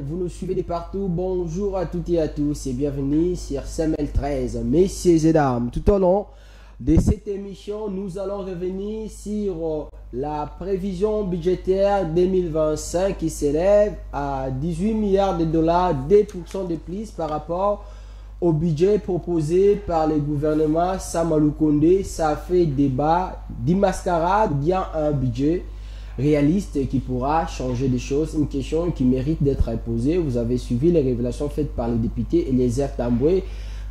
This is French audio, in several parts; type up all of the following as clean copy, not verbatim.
vous nous suivez de partout. Bonjour à toutes et à tous et bienvenue sur CML 13. Messieurs et dames, tout au long de cette émission, nous allons revenir sur la prévision budgétaire 2025 qui s'élève à 18 milliards de dollars, 2% de plus par rapport au budget proposé par le gouvernement Samalou Condé. Ça fait débat d'immascarade, il y a un budget réaliste qui pourra changer des choses, une question qui mérite d'être posée. Vous avez suivi les révélations faites par le député Eliezer Tamboué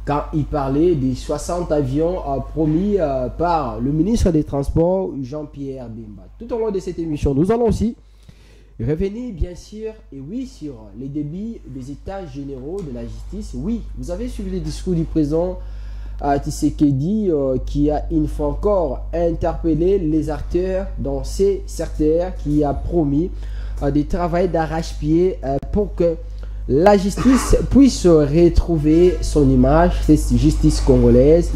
quand il parlait des 60 avions promis par le ministre des Transports Jean-Pierre Bemba. Tout au long de cette émission, nous allons aussi revenir bien sûr, et oui, sur les débits des états généraux de la justice. Oui, vous avez suivi le discours du président Tshisekedi qui a une fois encore interpellé les acteurs dans ces secteurs, qui a promis de travailler d'arrache-pied pour que la justice puisse retrouver son image, cette justice congolaise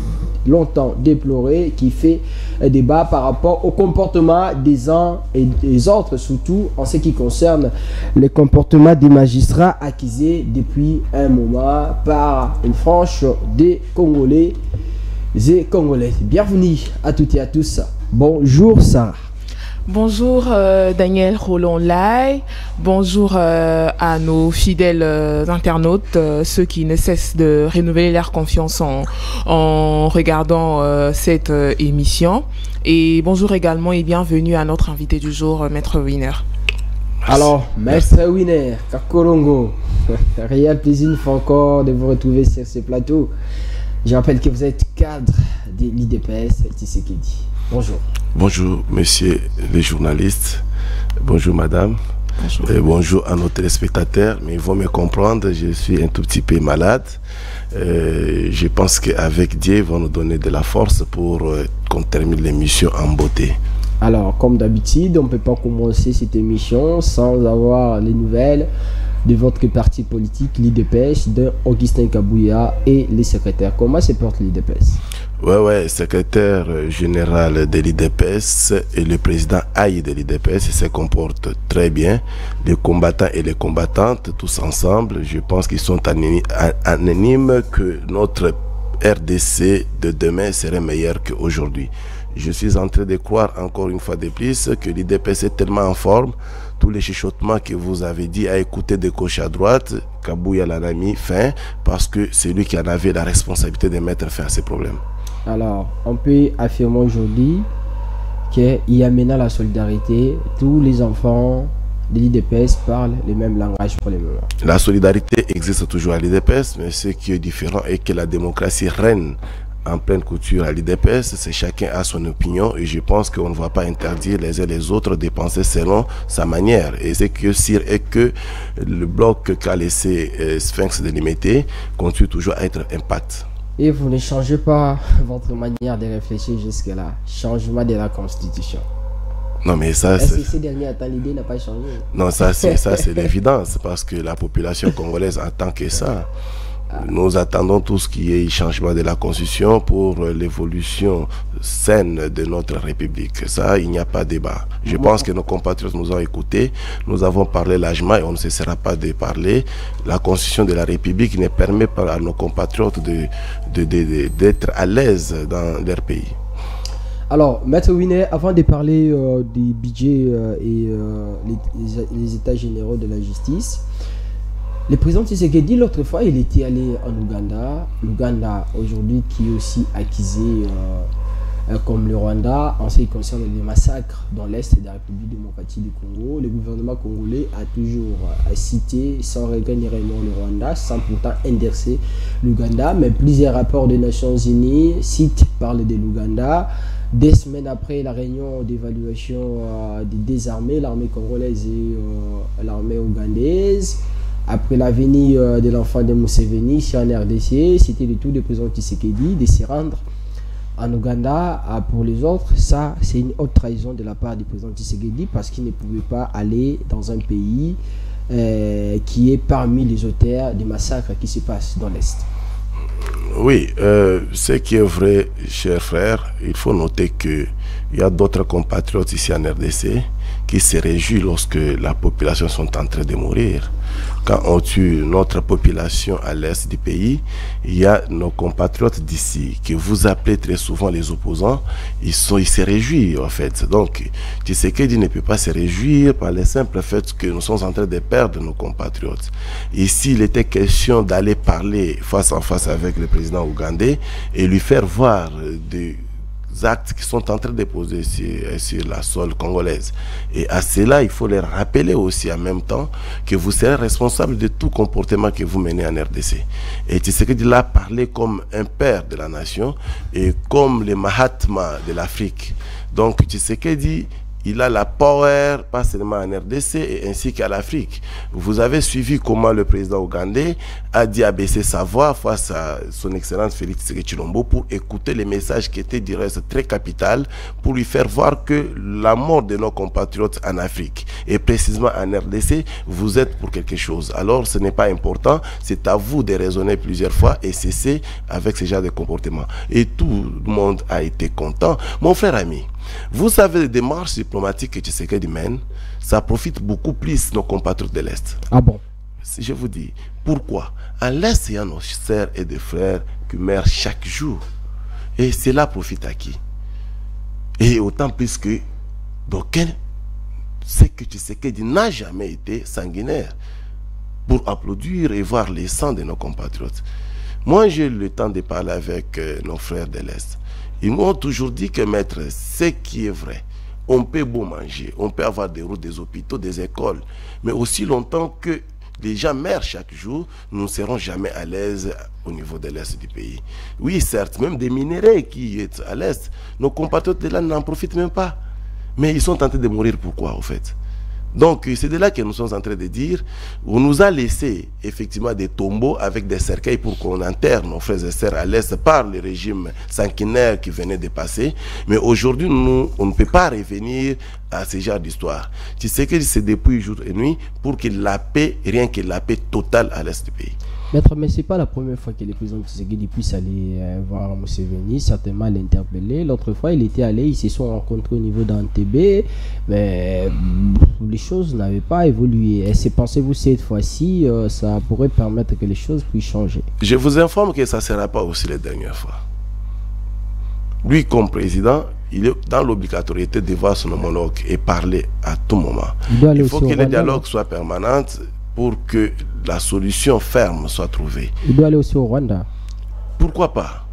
longtemps déplorée, qui fait débat par rapport au comportement des uns et des autres, surtout en ce qui concerne le comportement des magistrats accusés depuis un moment par une frange des Congolais et Congolaises. Bienvenue à toutes et à tous. Bonjour Sarah. Bonjour Daniel Roland-Lai, bonjour à nos fidèles internautes, ceux qui ne cessent de renouveler leur confiance en regardant cette émission. Et bonjour également et bienvenue à notre invité du jour, Maître Winer. Alors, Maître Winer, Kakorongo, réel plaisir une fois encore de vous retrouver sur ce plateau. Je rappelle que vous êtes cadre de l'IDPS Tshisekedi. Bonjour. Bonjour, messieurs les journalistes. Bonjour, madame. Bonjour. Et bonjour à nos téléspectateurs. Mais ils vont me comprendre, je suis un tout petit peu malade. Je pense qu'avec Dieu, ils vont nous donner de la force pour qu'on termine l'émission en beauté. Alors, comme d'habitude, on ne peut pas commencer cette émission sans avoir les nouvelles de votre parti politique, l'IDPS, de Augustin Kabouya et les secrétaires. Comment se porte l'IDPS? Ouais, secrétaire général de l'IDPS et le président Aïe de l'IDPS se comportent très bien. Les combattants et les combattantes, tous ensemble, je pense qu'ils sont unanimes que notre RDC de demain serait meilleur qu'aujourd'hui. Je suis en train de croire encore une fois de plus que l'IDPS est tellement en forme. Tous les chuchotements que vous avez dit à écouter de gauche à droite, Kabouya l'a mis fin parce que c'est lui qui en avait la responsabilité de mettre fin à ces problèmes. Alors, on peut affirmer aujourd'hui qu'il y a maintenant la solidarité. Tous les enfants de l'IDPS parlent le même langage pour le moment. La solidarité existe toujours à l'IDPS, mais ce qui est différent est que la démocratie règne en pleine couture à l'IDPS. C'est chacun a son opinion et je pense qu'on ne va pas interdire les uns les autres de penser selon sa manière. Et c'est que sûr est que le bloc qu'a laissé Sphinx délimité continue toujours à être impact. Et vous ne changez pas votre manière de réfléchir jusque-là. Changement de la Constitution. Non, mais ça, est-ce que ces derniers temps, l'idée n'a pas changé? Non, ça c'est l'évidence, parce que la population congolaise attend que ça. Nous attendons tout ce qui est changement de la Constitution pour l'évolution saine de notre République. Ça, il n'y a pas de débat. Je pense que nos compatriotes nous ont écoutés. Nous avons parlé largement et on ne cessera pas de parler. La Constitution de la République ne permet pas à nos compatriotes d'être à l'aise dans leur pays. Alors, Maître Winer, avant de parler du budget et les états généraux de la justice, le président Tshisekedi, l'autre fois, il était allé en Ouganda. L'Ouganda, aujourd'hui, qui est aussi accusé comme le Rwanda en ce qui concerne les massacres dans l'Est de la République démocratique du Congo. Le gouvernement congolais a toujours cité sans regret ni remords le Rwanda, sans pourtant indexer l'Ouganda. Mais plusieurs rapports des Nations Unies parlent de l'Ouganda. Des semaines après la réunion d'évaluation des deux armées, l'armée congolaise et l'armée ougandaise, après la venue de l'enfant de Museveni sur en RDC, c'était le tour du président Tshisekedi de se rendre en Ouganda. Pour les autres, ça c'est une haute trahison de la part du président Tshisekedi parce qu'il ne pouvait pas aller dans un pays qui est parmi les auteurs des massacres qui se passent dans l'Est. Oui, ce qui est vrai, chers frères, il faut noter qu'il y a d'autres compatriotes ici en RDC qui se réjouissent lorsque la population sont en train de mourir. quand on tue notre population à l'est du pays, il y a nos compatriotes d'ici, que vous appelez très souvent les opposants, ils se réjouissent en fait. Donc, Tshisekedi ne peut pas se réjouir par le simple fait que nous sommes en train de perdre nos compatriotes. Ici, il était question d'aller parler face à face avec le président ougandais et lui faire voir des actes qui sont en train de poser sur la sol congolaise. Et à cela, il faut les rappeler aussi en même temps que vous serez responsable de tout comportement que vous menez en RDC. Et Tshisekedi l'a parlé comme un père de la nation et comme le Mahatma de l'Afrique. Donc Tshisekedi, il a la power, pas seulement en RDC, et ainsi qu'à l'Afrique. Vous avez suivi comment le président ougandais a dit abaisser sa voix face à son excellence Félix Tshisekedi Tshilombo pour écouter les messages qui étaient du reste très capital, pour lui faire voir que la mort de nos compatriotes en Afrique, et précisément en RDC, vous êtes pour quelque chose. Alors ce n'est pas important, c'est à vous de raisonner plusieurs fois et cesser avec ce genre de comportement. Et tout le monde a été content. Mon frère ami, vous savez, les démarches diplomatiques que Tshisekedi mène, ça profite beaucoup plus nos compatriotes de l'Est. Ah bon? Je vous dis, pourquoi? À l'Est, il y a nos sœurs et des frères qui meurent chaque jour. Et cela profite à qui? Et autant plus que d'aucuns, c'est que Tshisekedi n'a jamais été sanguinaire pour applaudir et voir les sangs de nos compatriotes. Moi, j'ai eu le temps de parler avec nos frères de l'Est. Ils m'ont toujours dit que, maître, ce qui est vrai, on peut beau manger, on peut avoir des routes, des hôpitaux, des écoles, mais aussi longtemps que les gens meurent chaque jour, nous ne serons jamais à l'aise au niveau de l'Est du pays. Oui, certes, même des minéraux qui sont à l'Est, nos compatriotes de là n'en profitent même pas. Mais ils sont tentés de mourir, pourquoi, au fait? Donc, c'est de là que nous sommes en train de dire, on nous a laissé effectivement des tombeaux avec des cercueils pour qu'on enterre nos frères et sœurs à l'Est par le régime sanguinaire qui venait de passer. Mais aujourd'hui, on ne peut pas revenir à ce genre d'histoire. Tu sais que c'est depuis jour et nuit pour que la paix, rien que la paix totale à l'Est du pays. Maître, mais ce n'est pas la première fois que le président Tshisekedi puisse aller voir Museveni, certainement l'interpeller. L'autre fois, il était allé, ils se sont rencontrés au niveau d'Antébé, mais les choses n'avaient pas évolué. Est-ce que pensez-vous cette fois-ci, ça pourrait permettre que les choses puissent changer? Je vous informe que ça ne sera pas aussi la dernière fois. Lui, comme président, il est dans l'obligatorité de voir son homologue et parler à tout moment. Il faut que le dialogue soit permanent pour que la solution ferme soit trouvée. Il doit aller aussi au Rwanda. Pourquoi pas?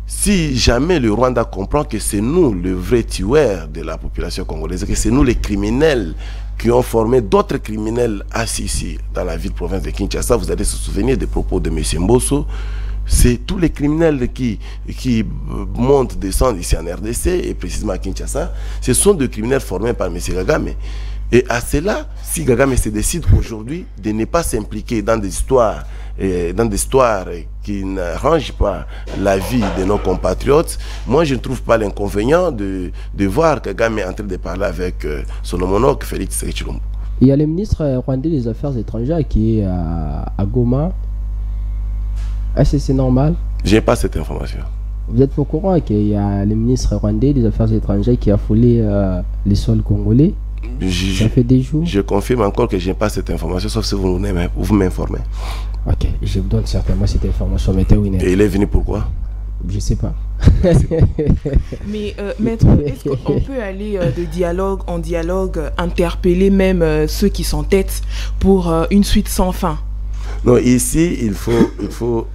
Si jamais le Rwanda comprend que c'est nous le vrai tueur de la population congolaise, que c'est nous les criminels qui ont formé d'autres criminels assis ici dans la ville-province de Kinshasa, vous allez se souvenir des propos de M. Mbosso. C'est tous les criminels qui montent, descendent ici en RDC et précisément à Kinshasa. Ce sont des criminels formés par M. Kagame. Et à cela, si Kagame se décide aujourd'hui de ne pas s'impliquer dans des histoires qui n'arrangent pas la vie de nos compatriotes, moi je ne trouve pas l'inconvénient de voir Kagame en train de parler avec son homologue Félix Tshisekedi Tshilombo. Il y a le ministre rwandais des Affaires étrangères qui est à Goma. Est-ce que c'est normal? Je n'ai pas cette information. Vous êtes au courant qu'il y a le ministre rwandais des Affaires étrangères qui a foulé les sols congolais? Ça fait des jours. Je confirme encore que je n'ai pas cette information, sauf si vous m'informez. Ok, je vous donne certainement cette information. Et il est venu pourquoi? Je ne sais pas. Mais maître, est-ce qu'on peut aller de dialogue en dialogue, interpeller même ceux qui sont têtes pour une suite sans fin? Non, ici, il faut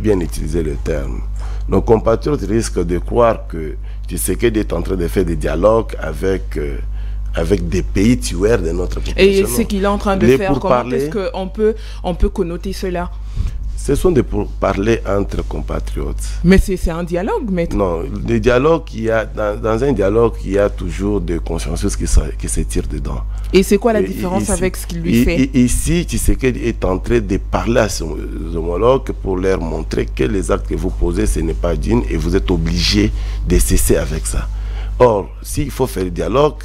bien utiliser le terme. Nos compatriotes risquent de croire que Tshisekedi est en train de faire des dialogues avec des pays tueurs de notre population. Et ce qu'il est en train de faire, comment est-ce qu'on peut connoter cela? Ce sont des pourparlers entre compatriotes. Mais c'est un dialogue, maître. Non, le dialogue, dans un dialogue, il y a toujours des consensus qui se tirent dedans. Et c'est quoi la différence avec ce qu'il lui fait? Ici, Tshisekedi est en train de parler à ses homologues pour leur montrer que les actes que vous posez, ce n'est pas digne et vous êtes obligé de cesser avec ça. Or, s'il faut faire le dialogue,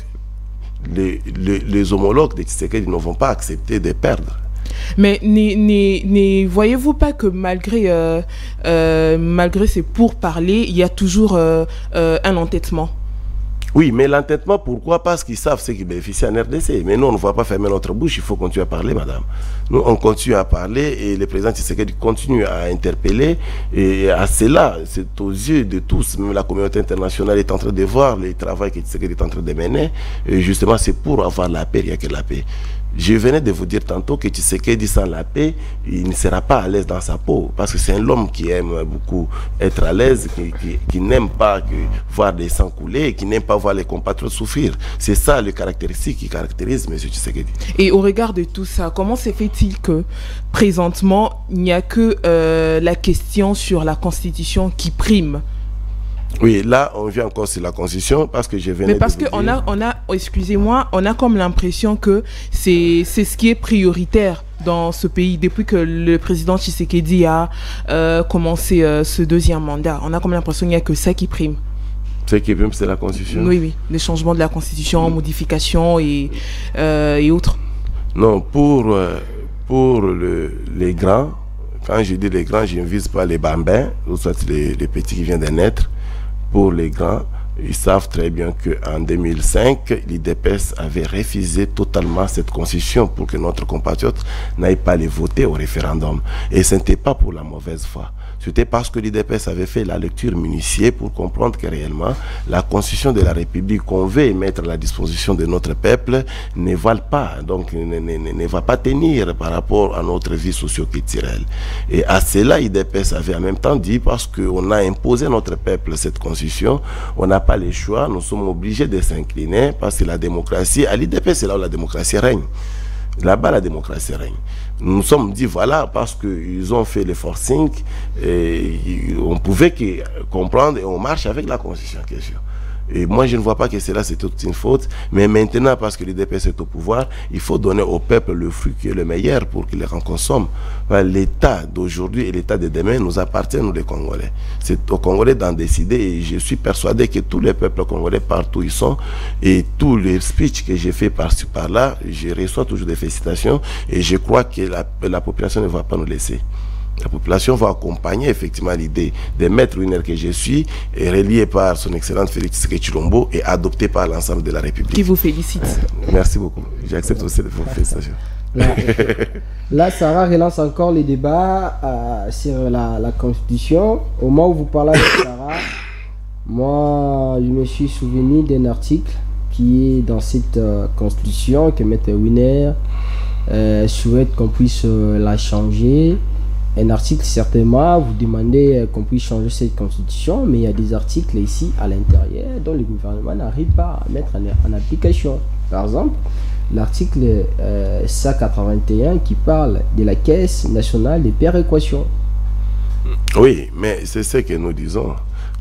les homologues de Tshisekedi ne vont pas accepter de perdre. Mais ne voyez-vous pas que malgré ces pourparlers, il y a toujours un entêtement? Oui, mais l'entêtement, pourquoi? Parce qu'ils savent ce qui bénéficie en RDC. Mais nous, on ne va pas fermer notre bouche, il faut continuer à parler, madame. Nous, on continue à parler et le président Tshisekedi continue à interpeller. Et à cela, c'est aux yeux de tous, même la communauté internationale est en train de voir le travail que Tshisekedi est en train de mener. Et justement, c'est pour avoir la paix, il n'y a que la paix. Je venais de vous dire tantôt que Tshisekedi sans la paix, il ne sera pas à l'aise dans sa peau. Parce que c'est un homme qui aime beaucoup être à l'aise, qui n'aime pas voir des sangs couler, qui n'aime pas voir les compatriotes souffrir. C'est ça le caractéristique qui caractérise M. Tshisekedi. Et au regard de tout ça, comment se fait-il que présentement, il n'y a que la question sur la Constitution qui prime? Oui, là, on vient encore sur la Constitution parce que je venais Mais parce qu'on a, excusez-moi, on a comme l'impression que c'est ce qui est prioritaire dans ce pays depuis que le président Tshisekedi a commencé ce deuxième mandat. On a comme l'impression qu'il n'y a que ça qui prime. Ce qui prime, c'est la Constitution? Oui, oui, les changements de la Constitution, modifications et autres. Non, pour les grands, quand je dis les grands, je ne vise pas les bambins, ou soit les petits qui viennent de naître. Pour les grands, ils savent très bien qu'en 2005, l'IDPS avait refusé totalement cette constitution pour que notre compatriote n'aille pas les voter au référendum. Et ce n'était pas pour la mauvaise foi. C'était parce que l'IDPS avait fait la lecture minutieux pour comprendre que réellement, la constitution de la République qu'on veut mettre à la disposition de notre peuple ne vale pas, donc ne va pas tenir par rapport à notre vie socio-culturelle. Et à cela, l'IDPS avait en même temps dit, parce qu'on a imposé à notre peuple cette constitution, on n'a pas le choix, nous sommes obligés de s'incliner parce que la démocratie, à l'IDPS, c'est là où la démocratie règne. Là-bas, la démocratie règne. Nous nous sommes dit, voilà, parce qu'ils ont fait le forcing, et on pouvait comprendre et on marche avec la Constitution en question. Et moi, je ne vois pas que cela, c'est toute une faute. Mais maintenant, parce que l'IDPS est au pouvoir, il faut donner au peuple le fruit qui est le meilleur pour qu'il en consomme. L'État d'aujourd'hui et l'État de demain nous appartient, nous les Congolais. C'est aux Congolais d'en décider et je suis persuadé que tous les peuples congolais, partout où ils sont, et tous les speeches que j'ai fait par-ci, par-là, je reçois toujours des félicitations et je crois que la population ne va pas nous laisser. La population va accompagner effectivement l'idée de maître Winer que je suis, et relié par son excellence Félix Tshisekedi Tshilombo et adopté par l'ensemble de la République. Qui vous félicite. Merci beaucoup. J'accepte aussi vos félicitations. Là, Sarah relance encore les débats sur la Constitution. Au moment où vous parlez avec Sarah, moi, je me suis souvenu d'un article qui est dans cette Constitution que maître Winer souhaite qu'on puisse la changer. Un article, certainement, vous demandez qu'on puisse changer cette constitution, mais il y a des articles ici à l'intérieur dont le gouvernement n'arrive pas à mettre en application. Par exemple, l'article 181 qui parle de la Caisse nationale de péréquation. Oui, mais c'est ce que nous disons.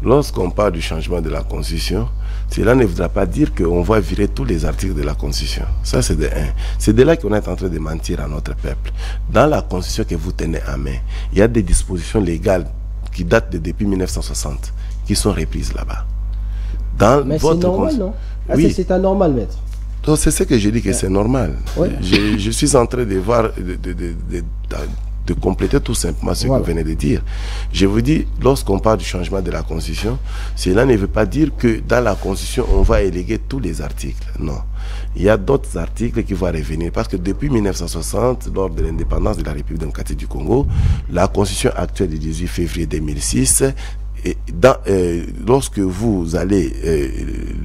Lorsqu'on parle du changement de la Constitution, cela ne voudra pas dire qu'on va virer tous les articles de la Constitution. Ça, c'est de un. C'est de là qu'on est en train de mentir à notre peuple. Dans la Constitution que vous tenez en main, il y a des dispositions légales qui datent depuis 1960, qui sont reprises là-bas. Mais c'est normal, non? Oui. C'est anormal, maître. Donc, c'est ce que je dis que c'est normal. Ouais. Je suis en train de voir... de compléter tout simplement ce que vous venez de dire. Je vous dis, lorsqu'on parle du changement de la Constitution, cela ne veut pas dire que dans la Constitution, on va éléguer tous les articles. Non. Il y a d'autres articles qui vont revenir. Parce que depuis 1960, lors de l'indépendance de la République démocratique du Congo, la Constitution actuelle du 18 février 2006, et lorsque vous allez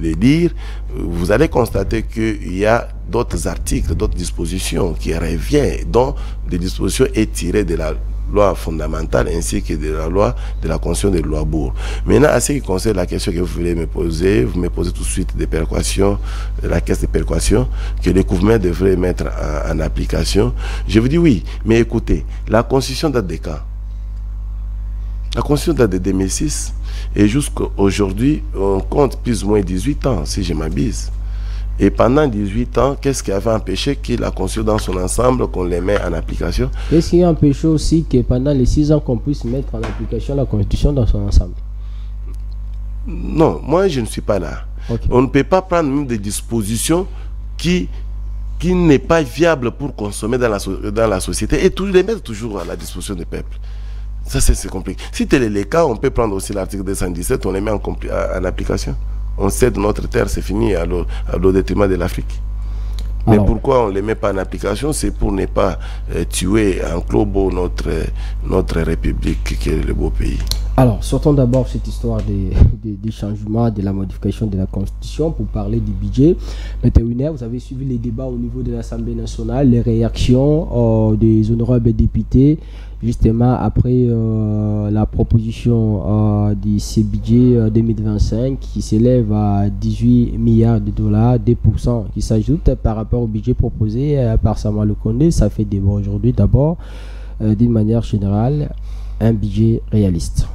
les lire, vous allez constater qu'il y a d'autres articles, d'autres dispositions qui reviennent, dont des dispositions tirées de la loi fondamentale ainsi que de la loi de la Constitution de Louabourg. Maintenant, à ce qui concerne la question que vous voulez me poser, vous me posez tout de suite des péréquations, la caisse de péréquation, que le gouvernement devrait mettre en application. Je vous dis oui, mais écoutez, la Constitution date de quand? La Constitution date de 2006 et jusqu'à aujourd'hui, on compte plus ou moins 18 ans, si je m'abuse. Et pendant 18 ans, qu'est-ce qui avait empêché que la Constitution dans son ensemble, qu'on les met en application? Qu'est-ce qui a empêché aussi que pendant les 6 ans, qu'on puisse mettre en application la Constitution dans son ensemble? Non, moi je ne suis pas là. Okay. On ne peut pas prendre même des dispositions qui n'est pas viable pour consommer dans la société et les mettre toujours à la disposition des peuples. Ça, c'est compliqué. Si tel est le cas, on peut prendre aussi l'article 217, on les met en application. on cède notre terre, c'est fini, au détriment de l'Afrique. Mais pourquoi on ne les met pas en application? C'est pour ne pas tuer en clobo notre République qui est le beau pays. Alors, sortons d'abord cette histoire des changements, de la modification de la Constitution pour parler du budget. 21h, vous avez suivi les débats au niveau de l'Assemblée nationale, les réactions des honorables députés, justement après la proposition du budget 2025 qui s'élève à 18 milliards de dollars, 2% qui s'ajoute par rapport au budget proposé par Samuel Condé. Ça fait débat aujourd'hui. D'abord, d'une manière générale, un budget réaliste.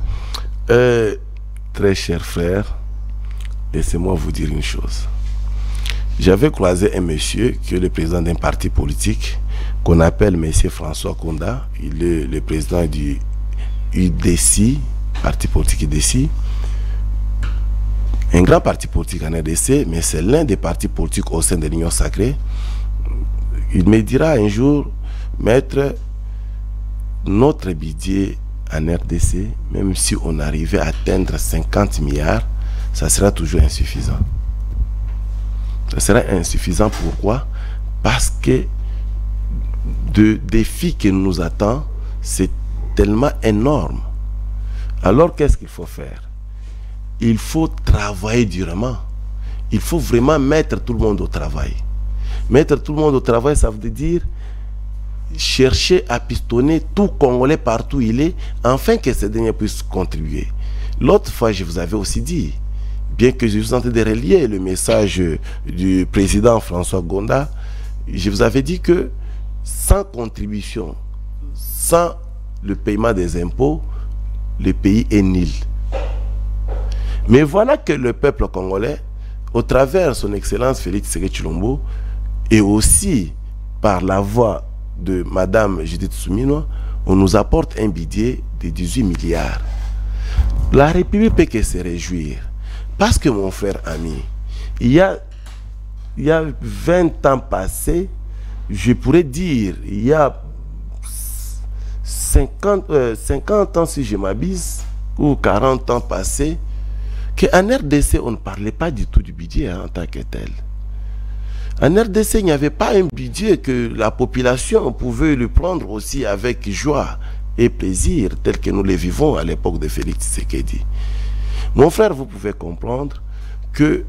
Très cher frère, laissez-moi vous dire une chose. J'avais croisé un monsieur qui est le président d'un parti politique qu'on appelle monsieur François Konda. Il est le président du UDC, parti politique UDC. Un grand parti politique en RDC, mais c'est l'un des partis politiques au sein de l'Union sacrée. Il me dira un jour, maître, notre budget en RDC, même si on arrivait à atteindre 50 milliards, ça sera toujours insuffisant. Ça sera insuffisant, pourquoi? Parce que le défi qui nous attend, c'est tellement énorme. Alors qu'est-ce qu'il faut faire? Il faut travailler durement. Il faut vraiment mettre tout le monde au travail. Mettre tout le monde au travail, ça veut dire chercher à pistonner tout Congolais partout où il est, afin que ces derniers puissent contribuer. L'autre fois, je vous avais aussi dit, bien que je vous en train de relier le message du président François Gonda, je vous avais dit que sans contribution, sans le paiement des impôts, le pays est nul. Mais voilà que le peuple congolais, au travers son excellence Félix Tshisekedi Tshilombo, et aussi par la voix de Madame Judith Suminwa, on nous apporte un budget de 18 milliards. La République peut que se réjouir. Parce que mon frère ami, il y a 20 ans passés, je pourrais dire, il y a 50 ans si je m'abuse, ou 40 ans passés, qu'en RDC, on ne parlait pas du tout du budget en tant que tel. En RDC, il n'y avait pas un budget que la population pouvait le prendre aussi avec joie et plaisir, tel que nous les vivons à l'époque de Félix Tshisekedi. Mon frère, vous pouvez comprendre que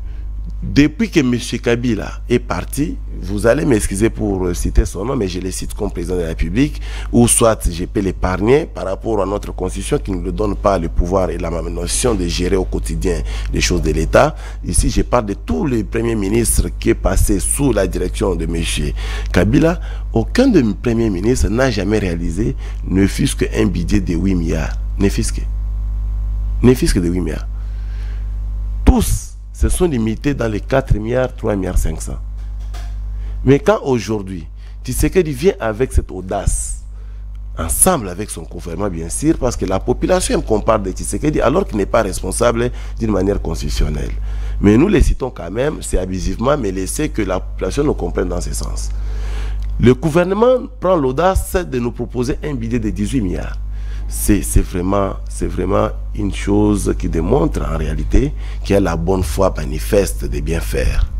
depuis que M. Kabila est parti, vous allez m'excuser pour citer son nom, mais je le cite comme président de la République, ou soit je peux l'épargner par rapport à notre constitution qui ne nous donne pas le pouvoir et la notion de gérer au quotidien les choses de l'État. Ici, je parle de tous les premiers ministres qui est passé sous la direction de M. Kabila. Aucun de mes premiers ministres n'a jamais réalisé ne fût-ce qu'un budget de 8 milliards. Ne fût-ce que de 8 milliards. Tous se sont limités dans les 4 milliards, 3 milliards 500. Mais quand aujourd'hui, Tshisekedi vient avec cette audace, ensemble avec son gouvernement bien sûr, parce que la population aime qu'on parle de Tshisekedi alors qu'il n'est pas responsable d'une manière constitutionnelle. Mais nous les citons quand même, c'est abusivement, mais laissez que la population nous comprenne dans ce sens. Le gouvernement prend l'audace de nous proposer un budget de 18 milliards. C'est vraiment une chose qui démontre en réalité qu'il y a la bonne foi manifeste de bien faire.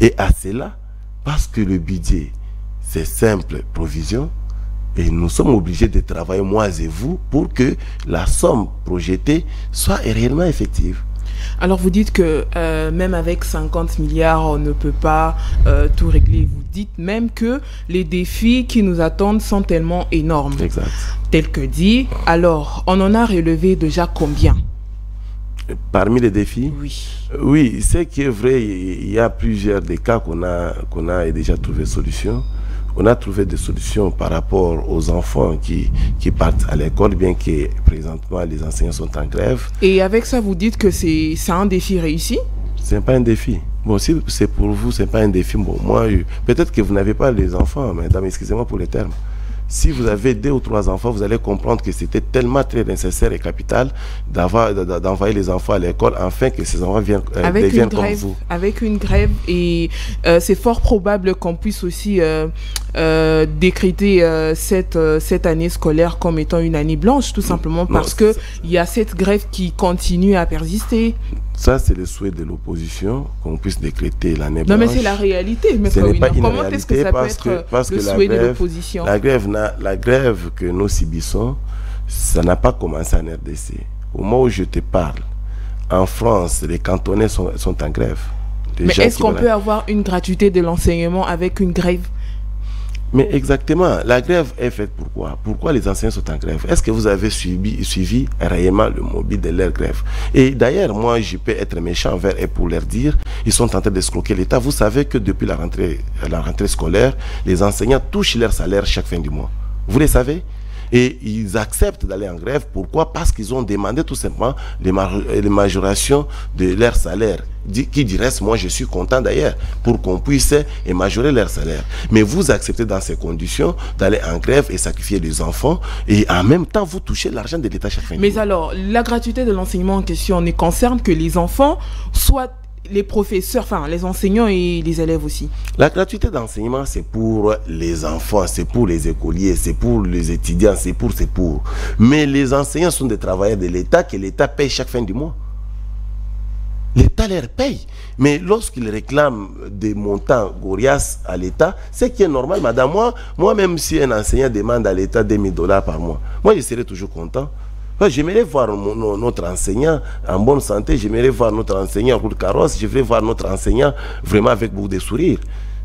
Et à cela, parce que le budget, c'est simple provision, et nous sommes obligés de travailler, moi et vous, pour que la somme projetée soit réellement effective. Alors vous dites que même avec 50 milliards, on ne peut pas tout régler. Vous dites même que les défis qui nous attendent sont tellement énormes. Exact. Tel que dit, alors on en a relevé déjà combien? Parmi les défis? Oui. Oui, ce qui est vrai, il y a plusieurs des cas qu'on a déjà trouvé solution. On a trouvé des solutions par rapport aux enfants qui partent à l'école, bien que présentement les enseignants sont en grève. Et avec ça, vous dites que c'est un défi réussi? Ce n'est pas un défi. Bon, si c'est pour vous, ce n'est pas un défi. Bon, moi, peut-être que vous n'avez pas les enfants, mesdames, excusez-moi pour les termes. Si vous avez 2 ou 3 enfants, vous allez comprendre que c'était tellement très nécessaire et capital d'envoyer les enfants à l'école afin que ces enfants deviennent comme vous. Avec une grève, et c'est fort probable qu'on puisse aussi décréter cette année scolaire comme étant une année blanche, tout simplement parce qu'il y a cette grève qui continue à persister. Ça, c'est le souhait de l'opposition, qu'on puisse décréter l'année blanche. Non, mais c'est la réalité. Mais ce n'est pas une comment réalité, est-ce que ça peut être parce le que souhait de l'opposition? La grève que nous subissons, ça n'a pas commencé en RDC. Au moment où je te parle, en France, les cantonais sont en grève. Mais est-ce qu'on peut avoir une gratuité de l'enseignement avec une grève? Mais exactement, la grève est faite pourquoi? Pourquoi les enseignants sont en grève? Est-ce que vous avez suivi réellement le mobile de leur grève? Et d'ailleurs, moi, je peux être méchant envers eux pour leur dire, ils sont en train d'escroquer l'État. Vous savez que depuis la rentrée scolaire, les enseignants touchent leur salaire chaque fin du mois. Vous le savez? Et ils acceptent d'aller en grève. Pourquoi? Parce qu'ils ont demandé tout simplement les majorations de leur salaire. Qui du reste, moi je suis content d'ailleurs, pour qu'on puisse majorer leur salaire. Mais vous acceptez dans ces conditions d'aller en grève et sacrifier les enfants, et en même temps vous touchez l'argent de l'État chaque fin. Mais alors, la gratuité de l'enseignement en question ne concerne que les enfants, soit les professeurs, enfin les enseignants et les élèves aussi. La gratuité d'enseignement, c'est pour les enfants, c'est pour les écoliers, c'est pour les étudiants, c'est pour. Mais les enseignants sont des travailleurs de l'État que l'État paye chaque fin du mois. L'État leur paye. Mais lorsqu'ils réclament des montants gorias à l'État, c'est qui est normal, madame. Moi, même si un enseignant demande à l'État $2000 par mois, moi je serai toujours content. J'aimerais voir notre enseignant en bonne santé, j'aimerais voir notre enseignant en route carrosse, j'aimerais voir notre enseignant vraiment avec beaucoup de sourires.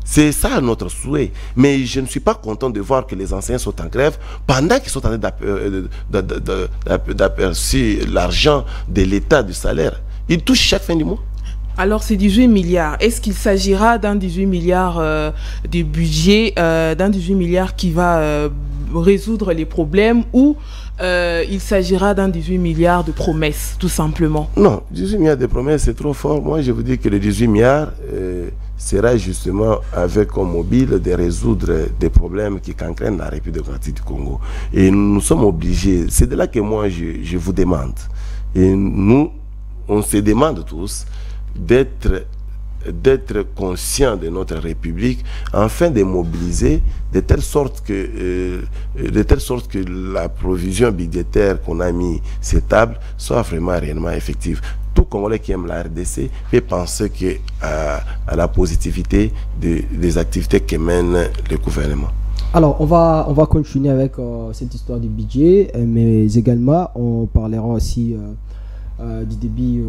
C'est ça notre souhait. Mais je ne suis pas content de voir que les enseignants sont en grève pendant qu'ils sont en train d'apercevoir l'argent de l'État du salaire. Ils touchent chaque fin du mois. Alors c'est 18 milliards. Est-ce qu'il s'agira d'un 18 milliards de budget, d'un 18 milliards qui va résoudre les problèmes, ou il s'agira d'un 18 milliards de promesses, tout simplement? Non, 18 milliards de promesses, c'est trop fort. Moi, je vous dis que les 18 milliards sera justement avec comme mobile de résoudre des problèmes qui cancrènent la République démocratique du Congo. Et nous sommes obligés, c'est de là que moi, je vous demande, et nous, on se demande tous d'être conscients de notre République, afin de mobiliser de telle sorte que la provision budgétaire qu'on a mis sur table soit vraiment réellement effective. Tout Congolais qui aime la RDC peut penser à la positivité des activités que mène le gouvernement. Alors, on va continuer avec cette histoire du budget, mais également, on parlera aussi du début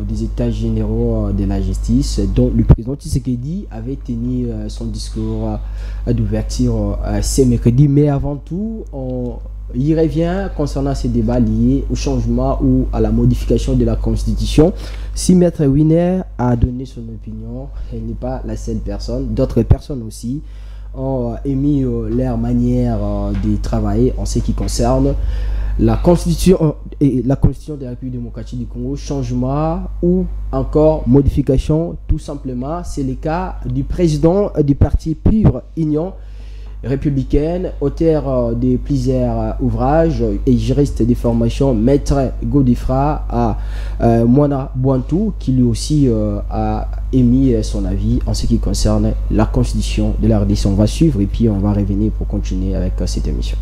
des états généraux de la justice, dont le président Tshisekedi avait tenu son discours d'ouverture ce mercredi. Mais avant tout, on y revient concernant ces débats liés au changement ou à la modification de la Constitution. Si Maître Winer a donné son opinion, elle n'est pas la seule personne. D'autres personnes aussi ont émis leur manière de travailler en ce qui concerne la Constitution et la Constitution de la République démocratique du Congo, changement ou encore modification, tout simplement. C'est le cas du président du parti Pure Union républicaine, auteur de plusieurs ouvrages et juriste de formation, Maître Godefra à Moana Bouantou, qui lui aussi a émis son avis en ce qui concerne la Constitution de la RDC. On va suivre et puis on va revenir pour continuer avec cette émission.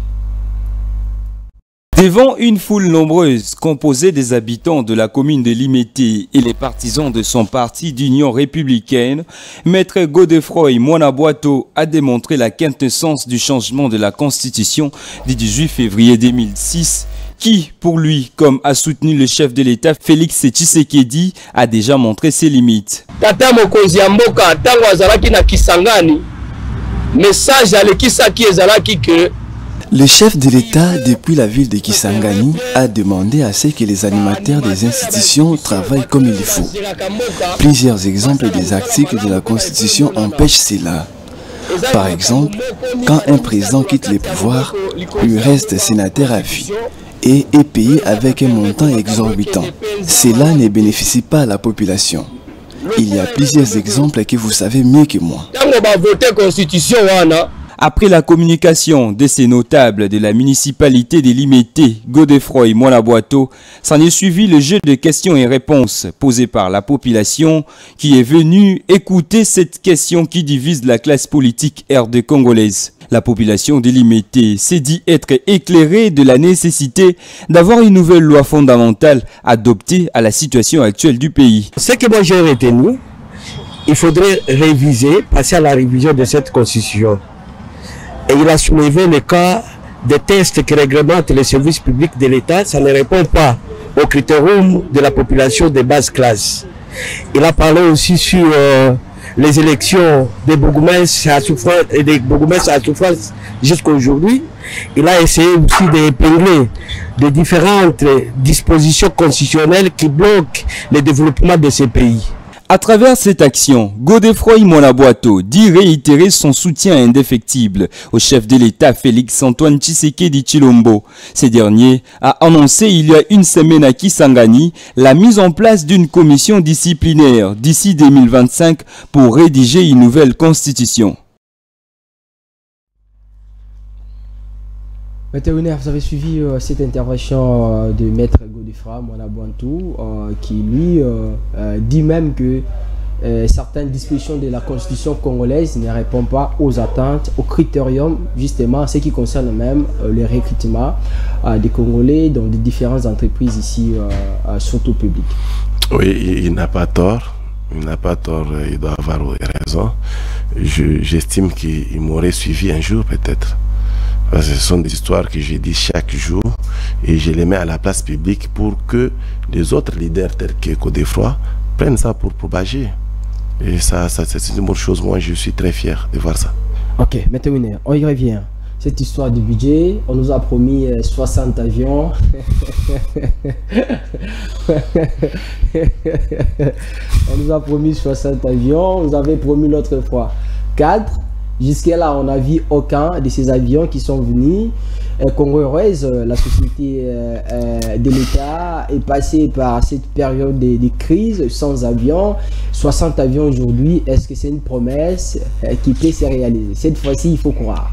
Devant une foule nombreuse composée des habitants de la commune de Limete et les partisans de son parti d'Union républicaine, Maître Godefroy Moana Bouantou a démontré la quintessence du changement de la Constitution du 18 février 2006 qui, pour lui, comme a soutenu le chef de l'État Félix Tshisekedi, a déjà montré ses limites. Tata mokonzi ya mboka tango azalaki na Kisangani, message alekisaki ezalaki que le chef de l'État, depuis la ville de Kisangani, a demandé à ce que les animateurs des institutions travaillent comme il faut. Plusieurs exemples des articles de la Constitution empêchent cela. Par exemple, quand un président quitte le pouvoir, il reste sénateur à vie et est payé avec un montant exorbitant. Cela ne bénéficie pas à la population. Il y a plusieurs exemples que vous savez mieux que moi. Après la communication de ces notables de la municipalité de Limete, Godefroy et Mwanaboato, s'en est suivi le jeu de questions et réponses posées par la population qui est venue écouter cette question qui divise la classe politique RD congolaise. La population de Limete s'est dit être éclairée de la nécessité d'avoir une nouvelle loi fondamentale adoptée à la situation actuelle du pays. Ce que moi j'ai retenu, il faudrait réviser, passer à la révision de cette constitution. Et il a soulevé le cas des tests qui réglementent les services publics de l'État. Ça ne répond pas au critérium de la population de basse classe. Il a parlé aussi sur les élections des bourgmestres à souffrance et des bourgmestres à souffrance jusqu'à aujourd'hui. Il a essayé aussi d'épingler de différentes dispositions constitutionnelles qui bloquent le développement de ces pays. À travers cette action, Godefroy Mwanaboato dit réitérer son soutien indéfectible au chef de l'État Félix-Antoine Tshisekedi Tshilombo. Ce dernier a annoncé il y a une semaine à Kisangani la mise en place d'une commission disciplinaire d'ici 2025 pour rédiger une nouvelle constitution. Maître Winer, vous avez suivi cette intervention de Maître Godefroy Mwanaboato qui lui dit même que certaines dispositions de la constitution congolaise ne répondent pas aux attentes, aux critériums, justement, ce qui concerne même le recrutement des Congolais dans des différentes entreprises ici, surtout publiques. Oui, il n'a pas tort. Il n'a pas tort, il doit avoir raison. J'estime qu'il m'aurait suivi un jour peut-être. Ce sont des histoires que je dis chaque jour et je les mets à la place publique pour que les autres leaders tels que Godefroy prennent ça pour propager. Et ça c'est une bonne chose. Moi, je suis très fier de voir ça. Ok, maintenant, on y revient. Cette histoire du budget, on nous a promis 60 avions. On nous a promis 60 avions. Vous avez promis l'autre fois 4. Jusqu'à là, on n'a vu aucun de ces avions qui sont venus. Congo-Heureuse, la société de l'État est passée par cette période de crise sans avions. 60 avions aujourd'hui, est-ce que c'est une promesse qui peut se réaliser? Cette fois-ci, il faut croire.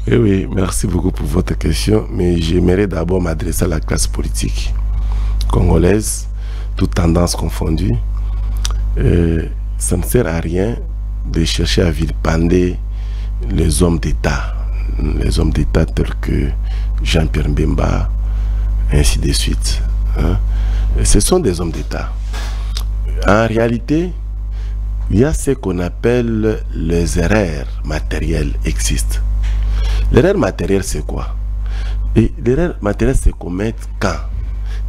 Eh oui, merci beaucoup pour votre question. Mais j'aimerais d'abord m'adresser à la classe politique congolaise, toutes tendances confondues. Ça ne sert à rien de chercher à vilipender les hommes d'État tels que Jean-Pierre Mbemba, ainsi de suite. Hein? Ce sont des hommes d'État. En réalité, il y a ce qu'on appelle les erreurs matérielles existent. L'erreur matérielle, c'est quoi? Et l'erreur matérielle se commet quand?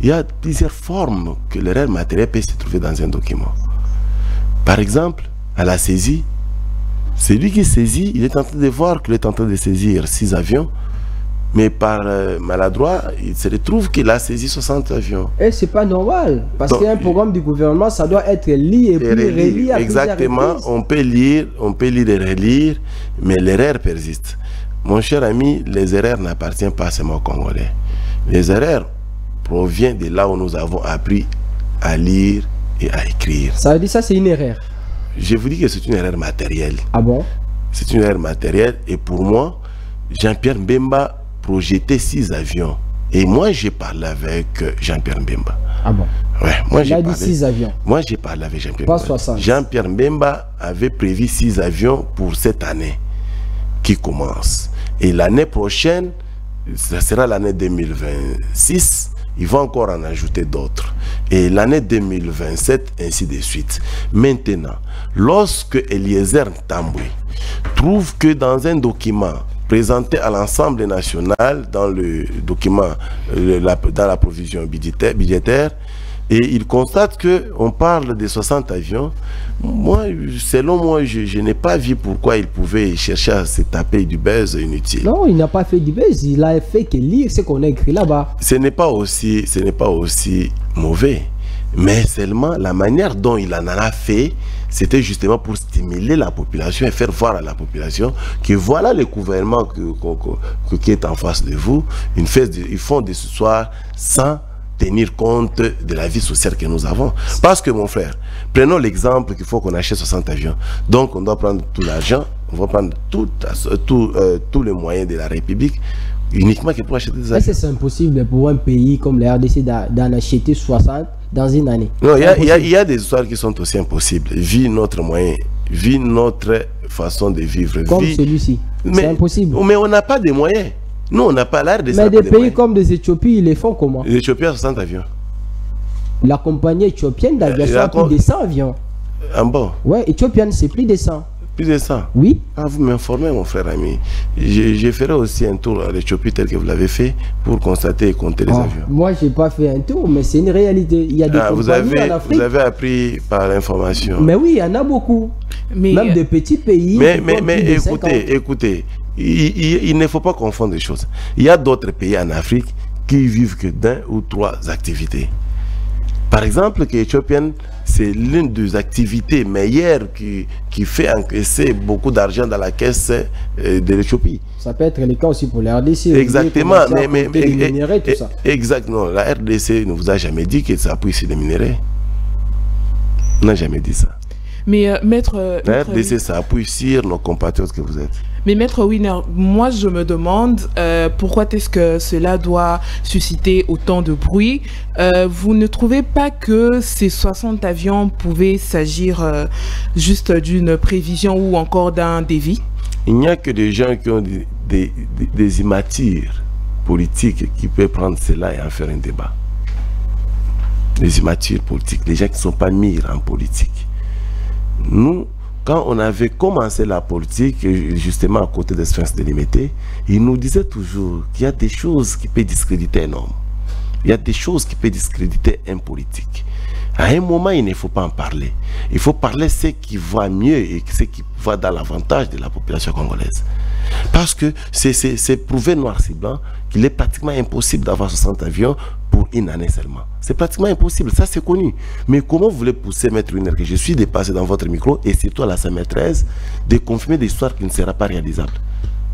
Il y a plusieurs formes que l'erreur matérielle peut se trouver dans un document. Par exemple, à la saisie, celui qui saisit, il est en train de voir qu'il est en train de saisir 6 avions, mais par maladroit, il se retrouve qu'il a saisi 60 avions. Et c'est pas normal, parce qu'un programme du gouvernement, ça doit être lu et puis relu à exactement, on peut lire et relire, mais l'erreur persiste. Mon cher ami, les erreurs n'appartiennent pas seulement aux Congolais. Les erreurs proviennent de là où nous avons appris à lire et à écrire. Ça veut dire ça, c'est une erreur? Je vous dis que c'est une erreur matérielle. Ah bon? C'est une erreur matérielle et pour moi, Jean-Pierre Mbemba projetait 6 avions. Et moi, j'ai parlé avec Jean-Pierre Mbemba. Ah bon? Ouais, moi j'ai parlé. 6 avions. Moi, j'ai parlé avec Jean-Pierre Mbemba. Pas 60. Jean-Pierre Mbemba avait prévu 6 avions pour cette année qui commence. Et l'année prochaine, ça sera l'année 2026. Il va encore en ajouter d'autres. Et l'année 2027, ainsi de suite. Maintenant, lorsque Eliezer Ntambwe trouve que dans un document présenté à l'Assemblée nationale, dans le document, dans la provision budgétaire, et il constate qu'on parle de 60 avions, moi, selon moi, je n'ai pas vu pourquoi il pouvait chercher à se taper du buzz inutile. Non, il n'a pas fait du buzz, il a fait que lire ce qu'on a écrit là-bas. Ce n'est pas aussi mauvais, mais seulement la manière dont il en a fait, c'était justement pour stimuler la population et faire voir à la population que voilà le gouvernement qui est en face de vous, ils font de ce soir sans tenir compte de la vie sociale que nous avons. Parce que mon frère, prenons l'exemple qu'il faut qu'on achète 60 avions. Donc on doit prendre tout l'argent, On va prendre tous les moyens de la République uniquement pour acheter des avions. C'est impossible pour un pays comme la RDC d'en acheter 60 dans une année. Non, il y a des histoires qui sont aussi impossibles. Vu notre moyen, vu notre façon de vivre. Comme celui-ci. C'est impossible. Mais on n'a pas de moyens. Nous, on n'a pas l'air de ça. Mais des pays comme des Éthiopies, ils les font comment? Les Éthiopiens ont 60 avions. La compagnie éthiopienne d'aviation a plus de 100 avions. Ah bon? Ouais, éthiopienne, c'est plus de 100. Plus de 100? Oui. Ah, vous m'informez, mon frère ami. Je ferai aussi un tour à l'Éthiopie tel que vous l'avez fait pour constater et compter les avions. Moi, je n'ai pas fait un tour, mais c'est une réalité. Il y a des compagnies en Afrique. Vous avez appris par l'information. Mais oui, il y en a beaucoup. Même des petits pays. Mais écoutez, il ne faut pas confondre les choses. Il y a d'autres pays en Afrique qui vivent que d'un ou trois activités. Par exemple, l'Éthiopienne, c'est l'une des activités meilleures qui fait encaisser beaucoup d'argent dans la caisse de l'Éthiopie. Ça peut être le cas aussi pour la RDC. Exactement. Tout ça. Exactement. La RDC ne vous a jamais dit qu'elle s'appuie sur les minéraux. On n'a jamais dit ça. Mais la RDC s'appuie sur nos compatriotes que vous êtes. Mais Maître Winner, moi je me demande pourquoi est-ce que cela doit susciter autant de bruit. Vous ne trouvez pas que ces 60 avions pouvaient s'agir juste d'une prévision ou encore d'un dévi? Il n'y a que des gens qui ont des immatures politiques qui peuvent prendre cela et en faire un débat. Les immatures politiques, les gens qui ne sont pas mis en politique. Nous, quand on avait commencé la politique, justement à côté de Sphinx Délimité, il nous disait toujours qu'il y a des choses qui peuvent discréditer un homme. Il y a des choses qui peuvent discréditer un politique. À un moment, il ne faut pas en parler. Il faut parler ce qui va mieux et ce qui va dans l'avantage de la population congolaise. Parce que c'est prouvé noir sur blanc qu'il est pratiquement impossible d'avoir 60 avions pour une année seulement. C'est pratiquement impossible, ça c'est connu. Mais comment vous voulez pousser Maître Winner, que je suis dépassé dans votre micro, et surtout à la Saint 13, de confirmer des histoires qui ne sera pas réalisables?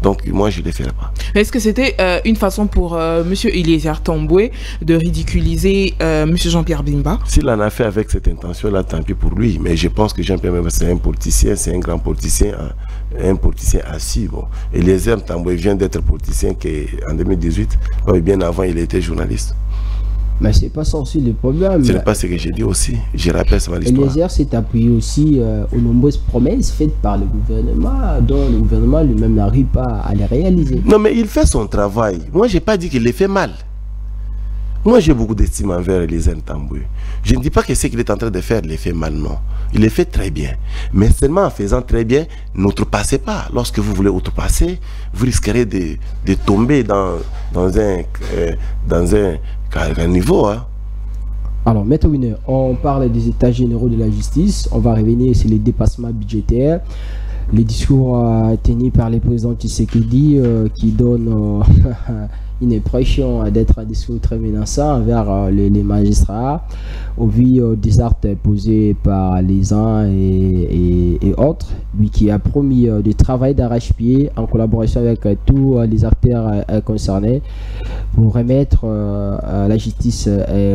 Donc moi je ne les ferai pas. Est-ce que c'était une façon pour M. Eliezer Tamboué de ridiculiser M. Jean-Pierre Bemba? S'il en a fait avec cette intention-là, tant pis pour lui. Mais je pense que Jean-Pierre Bemba c'est un politicien, c'est un grand politicien, un politicien assis. Bon. Eliezer Tamboué vient d'être politicien en 2018, bien avant il était journaliste. Mais c'est pas ça aussi le problème. Ce n'est pas ce que j'ai dit aussi. Je rappelle ça l'histoire. Eliezer s'est appuyé aussi aux nombreuses promesses faites par le gouvernement, dont le gouvernement lui-même n'arrive pas à les réaliser. Non, mais il fait son travail. Moi, je n'ai pas dit qu'il les fait mal. Moi, j'ai beaucoup d'estime envers Eliezer Tamboué. Je ne dis pas que ce qu'il est en train de faire, il les fait mal, non. Il les fait très bien. Mais seulement en faisant très bien, n'outrepassez pas. Lorsque vous voulez outrepasser, vous risquerez de tomber dans un niveau. Hein. Alors, Maître Winner, on parle des états généraux de la justice. On va revenir sur les dépassements budgétaires. Les discours tenus par le président Tshisekedi qui donnent une impression d'être un discours très menaçant envers les magistrats au vu des actes posés par les uns et autres. Lui qui a promis de travailler d'arrache-pied en collaboration avec tous les acteurs concernés pour remettre la justice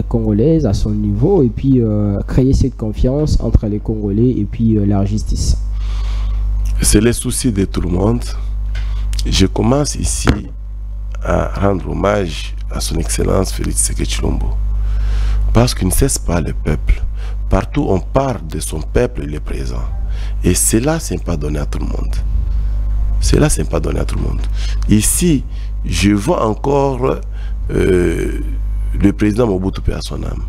congolaise à son niveau et puis créer cette confiance entre les Congolais et puis leur justice. C'est le souci de tout le monde. Je commence ici à rendre hommage à son Excellence Félix Tshisekedi Tshilombo. Parce qu'il ne cesse pas le peuple. Partout on parle de son peuple, il est présent. Et cela, ce n'est pas donné à tout le monde. Cela, ce n'est pas donné à tout le monde. Ici, je vois encore le président Mobutu paix à son âme.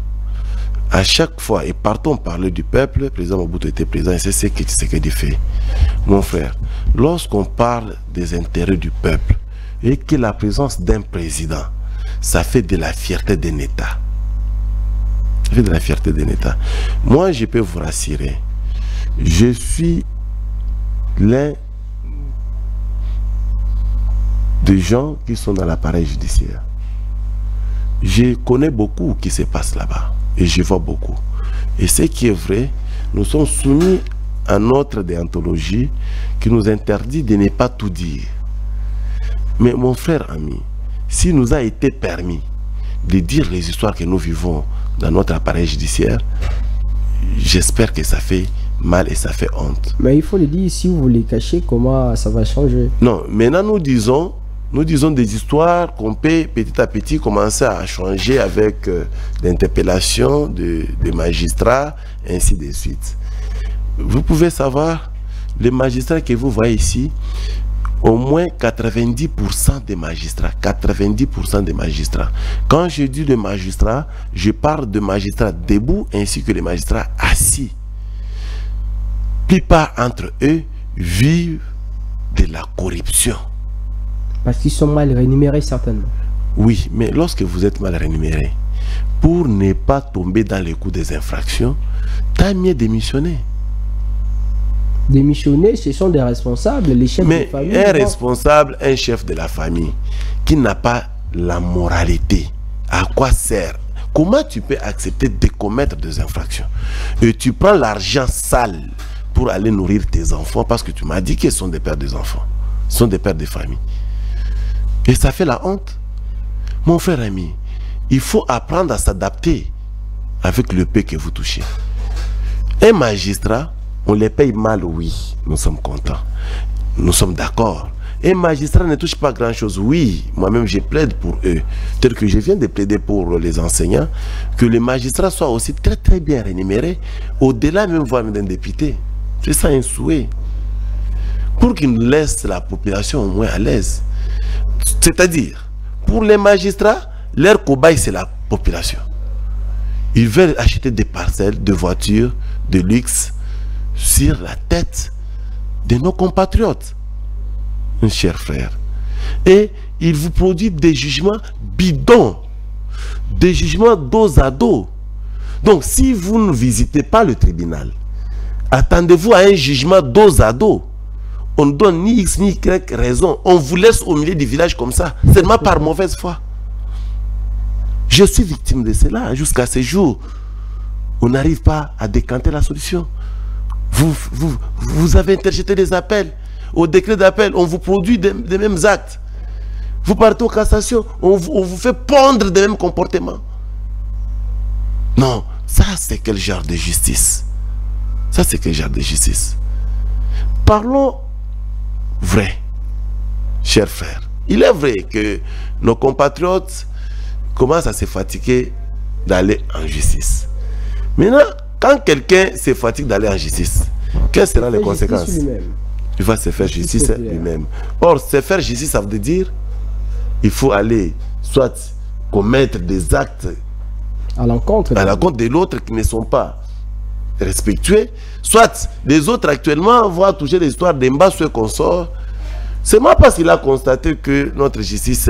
À chaque fois, et partout on parlait du peuple, le président Mobutu était présent et c'est ce que Tshisekedi fait. Mon frère, lorsqu'on parle des intérêts du peuple et que la présence d'un président, ça fait de la fierté d'un État. Ça fait de la fierté d'un État. Moi, je peux vous rassurer, je suis l'un des gens qui sont dans l'appareil judiciaire. Je connais beaucoup qui se passe là-bas. Et je vois beaucoup. Et ce qui est vrai, nous sommes soumis à notre déontologie qui nous interdit de ne pas tout dire. Mais mon frère ami, s'il nous a été permis de dire les histoires que nous vivons dans notre appareil judiciaire, j'espère que ça fait mal et ça fait honte. Mais il faut le dire, si vous les cachez, comment ça va changer? Non, maintenant nous disons des histoires qu'on peut petit à petit commencer à changer avec l'interpellation des magistrats, ainsi de suite. Vous pouvez savoir, les magistrats que vous voyez ici, au moins 90% des magistrats, 90% des magistrats. Quand je dis de magistrats, je parle de magistrats debout ainsi que les magistrats assis. La plupart entre eux vivent de la corruption. Parce qu'ils sont mal rémunérés certainement. Oui, mais lorsque vous êtes mal rémunéré, pour ne pas tomber dans les coups des infractions, t'as mieux démissionner. Démissionner, ce sont des responsables, les chefs de famille. Mais un responsable, un chef de la famille, qui n'a pas la moralité, à quoi sert? Comment tu peux accepter de commettre des infractions? Et tu prends l'argent sale pour aller nourrir tes enfants, parce que tu m'as dit qu'ils sont des pères des enfants, ils sont des pères de famille. Et ça fait la honte. Mon frère ami, il faut apprendre à s'adapter avec le peu que vous touchez. Un magistrat, on les paye mal, oui, nous sommes contents. Nous sommes d'accord. Un magistrat ne touche pas grand-chose, oui. Moi-même, je plaide pour eux. Tel que je viens de plaider pour les enseignants, que les magistrats soient aussi très très bien rémunérés, au-delà même voire d'un député. C'est ça un souhait. Pour qu'ils nous laissent la population au moins à l'aise. C'est-à-dire, pour les magistrats, leur cobaye, c'est la population. Ils veulent acheter des parcelles, de voitures, de luxe, sur la tête de nos compatriotes, un cher frère. Et ils vous produisent des jugements bidons, des jugements dos à dos. Donc, si vous ne visitez pas le tribunal, attendez-vous à un jugement dos à dos. On ne donne ni X ni Y raison. On vous laisse au milieu du village comme ça, seulement par mauvaise foi. Je suis victime de cela jusqu'à ce jour. On n'arrive pas à décanter la solution. Vous avez interjeté des appels. Au décret d'appel, on vous produit des mêmes actes. Vous partez aux cassations, on vous fait pondre des mêmes comportements. Non, ça c'est quel genre de justice? Ça c'est quel genre de justice? Parlons vrai, chers frères. Il est vrai que nos compatriotes commencent à se fatiguer d'aller en justice. Maintenant, quand quelqu'un se fatigue d'aller en justice, quelles seront les conséquences? Il va se faire justice lui-même. Or, se faire justice, ça veut dire il faut aller soit commettre des actes à l'encontre de l'autre qui ne sont pas respectueux, soit les autres actuellement vont toucher l'histoire d'Embassou et consorts. C'est moi parce qu'il a constaté que notre justice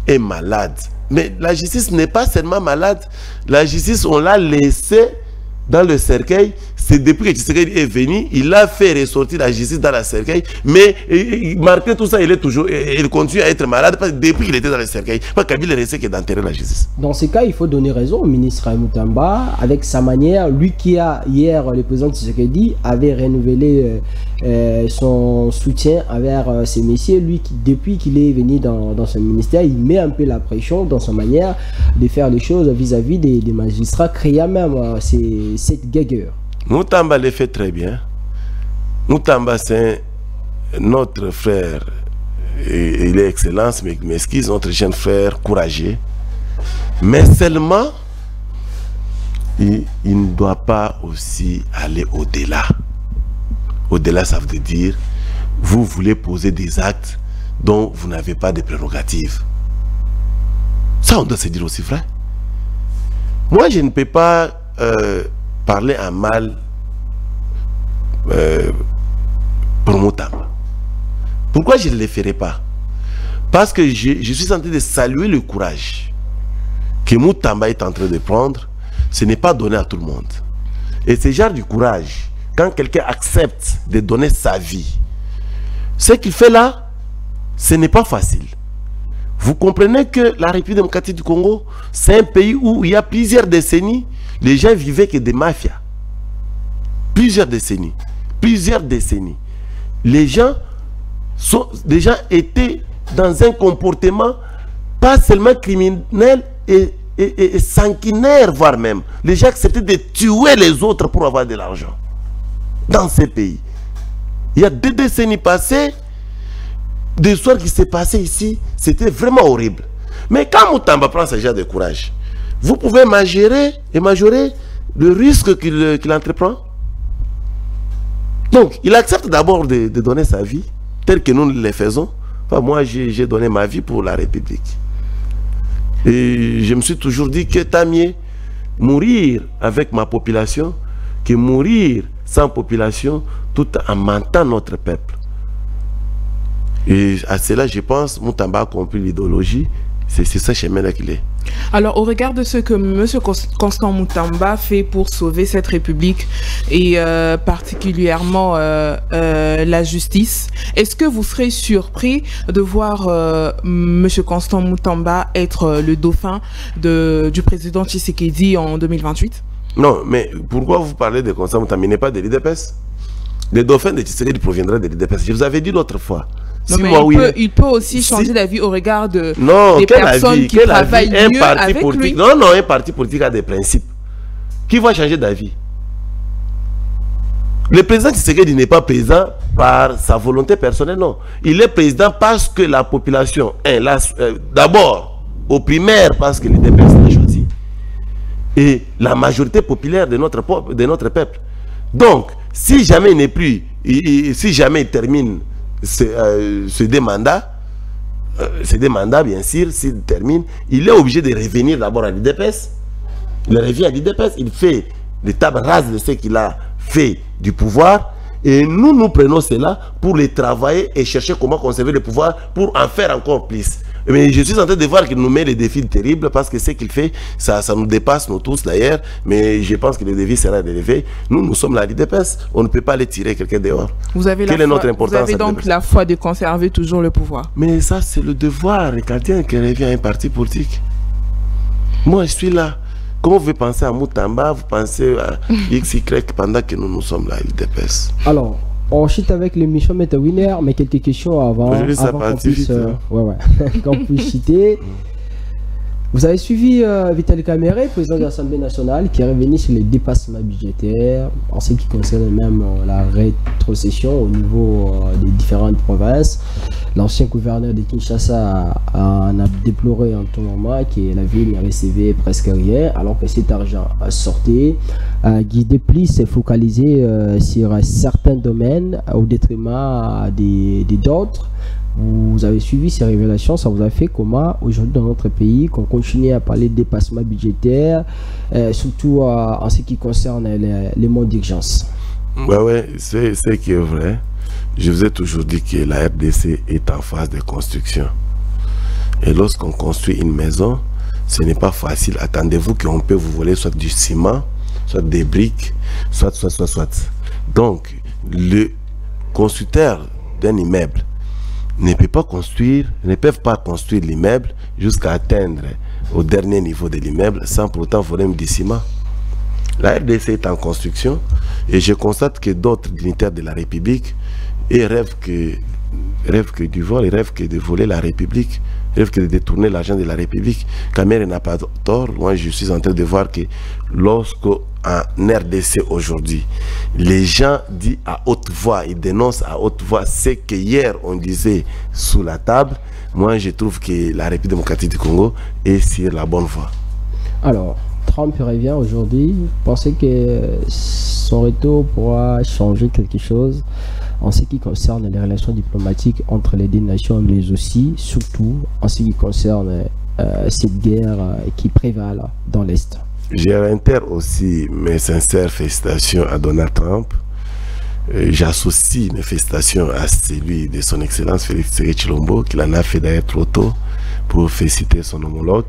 est malade. Mais la justice n'est pas seulement malade. La justice, on l'a laissée dans le cercueil. C'est depuis que Tshisekedi est venu, il a fait ressortir la justice dans le cercueil. Mais malgré tout ça, il continue à être malade parce que depuis qu'il était dans le cercueil, parce qu'il est resté d'enterrer la justice. Dans ce cas, il faut donner raison au ministre Mutamba avec sa manière. Lui qui a, hier, le président Tshisekedi avait renouvelé son soutien envers ces messieurs. Lui, depuis qu'il est venu dans son ministère, il met un peu la pression dans sa manière de faire les choses vis-à-vis des magistrats, créant même cette guéguerre. Mutamba le fait très bien. Mutamba, c'est notre frère, et il est excellence, mais m'excuse, notre jeune frère courageux. Mais seulement, il ne doit pas aussi aller au-delà. Au-delà, ça veut dire, vous voulez poser des actes dont vous n'avez pas de prérogatives. Ça, on doit se dire aussi vrai. Moi, je ne peux pas parler en mal pour Mutamba. Pourquoi je ne le ferai pas? Parce que je suis en train de saluer le courage que Mutamba est en train de prendre. Ce n'est pas donné à tout le monde. Et ce genre du courage, quand quelqu'un accepte de donner sa vie, ce qu'il fait là, ce n'est pas facile. Vous comprenez que la République démocratique du Congo, c'est un pays où il y a plusieurs décennies, les gens vivaient que des mafias. Plusieurs décennies. Les gens étaient dans un comportement pas seulement criminel et sanguinaire, voire même. Les gens acceptaient de tuer les autres pour avoir de l'argent. dans ces pays. Il y a 2 décennies passées, des histoires qui s'est passées ici, c'était vraiment horrible. Mais quand Moutamba prend ce genre de courage, vous pouvez majorer le risque qu'il entreprend. Donc, il accepte d'abord de donner sa vie, tel que nous le faisons. Enfin, moi, j'ai donné ma vie pour la République. Et je me suis toujours dit que tant mieux mourir avec ma population que mourir sans population, tout en mentant notre peuple. Et à cela, je pense, Moutamba a compris l'idéologie. C'est ce chemin-là qu'il est. Alors, au regard de ce que M. Constant Moutamba fait pour sauver cette République et particulièrement la justice, est-ce que vous serez surpris de voir M. Constant Moutamba être le dauphin du président Tshisekedi en 2028? Non, mais pourquoi vous parlez de Constant Moutamba? Il n'est pas de l'IDPS. Le dauphin de Tshisekedi proviendra de l'IDPS. Je vous avais dit l'autre fois. Non, mais il peut aussi changer d'avis au regard des personnes qui travaillent mieux avec lui. Non, un parti politique a des principes. Qui va changer d'avis? Le président Tshisekedi n'est pas président par sa volonté personnelle, non. Il est président parce que la population, d'abord, au primaire, parce que l'IDPS l'a choisi, et la majorité populaire de notre peuple. Donc, si jamais il n'est plus, si jamais il termine ce deux mandats, bien sûr, s'il termine, il est obligé de revenir d'abord à l'IDPS. Il revient à l'IDPS, il fait les tables rases de ce qu'il a fait du pouvoir, et nous prenons cela pour les travailler et chercher comment conserver le pouvoir pour en faire encore plus. Mais je suis en train de voir qu'il nous met des défis terribles parce que ce qu'il fait, ça nous dépasse nous tous d'ailleurs, mais je pense que le défi sera relevé. Nous sommes là à l'IDPS, on ne peut pas les tirer quelqu'un dehors. Quelle est notre importance? Vous avez donc la foi de conserver toujours le pouvoir. Mais ça, c'est le devoir quelqu'un qui revient à un parti politique. Moi, je suis là. Comment vous pensez à Moutamba, vous pensez à XY pendant que nous sommes là à l'IDPS? Alors, on chute avec l'émission Meta Winner, mais quelques questions avant qu'on puisse, qu'on puisse citer. Vous avez suivi Vital Kamerhe, président de l'Assemblée nationale, qui est revenu sur les dépassements budgétaires en ce qui concerne même la rétrocession au niveau des différentes provinces. L'ancien gouverneur de Kinshasa en a déploré en tout moment que la ville ne recevait presque rien, alors que cet argent sortait. Guy Deplis s'est focalisé sur certains domaines au détriment d'autres. Vous avez suivi ces révélations, ça vous a fait comment aujourd'hui dans notre pays qu'on continue à parler de dépassement budgétaire, surtout en ce qui concerne les modes d'urgence? Ouais, c'est ce qui est vrai. Je vous ai toujours dit que la RDC est en phase de construction. Et lorsqu'on construit une maison, ce n'est pas facile. Attendez-vous qu'on peut vous voler soit du ciment, soit des briques, soit. Donc, le constructeur d'un immeuble ne peuvent pas construire l'immeuble jusqu'à atteindre au dernier niveau de l'immeuble sans pour autant voler du ciment. La RDC est en construction et je constate que d'autres dignitaires de la République rêvent que du vol, ils rêvent que de voler la République, rêvent que de détourner l'argent de la République. Kamerhe n'a pas tort. Moi, je suis en train de voir que lorsqu'en RDC aujourd'hui, les gens disent à haute voix, ils dénoncent à haute voix ce qu'hier on disait sous la table. Moi, je trouve que la République démocratique du Congo est sur la bonne voie. Alors, Trump revient aujourd'hui. Vous pensez que son retour pourra changer quelque chose en ce qui concerne les relations diplomatiques entre les deux nations, mais aussi, surtout, en ce qui concerne cette guerre qui prévale dans l'Est? Je réitère aussi mes sincères félicitations à Donald Trump. J'associe mes félicitations à celui de son Excellence Félix Tshisekedi-Tshilombo, qu'il en a fait d'ailleurs trop tôt pour féliciter son homologue.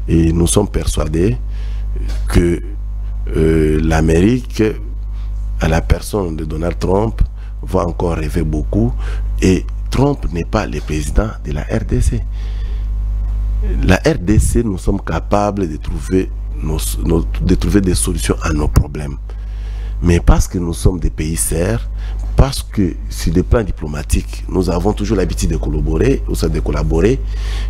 Et nous sommes persuadés que l'Amérique, à la personne de Donald Trump, va encore rêver beaucoup. Et Trump n'est pas le président de la RDC. La RDC, nous sommes capables de trouver des solutions à nos problèmes. Mais parce que nous sommes des pays serres, parce que sur le plan diplomatique, nous avons toujours l'habitude de collaborer,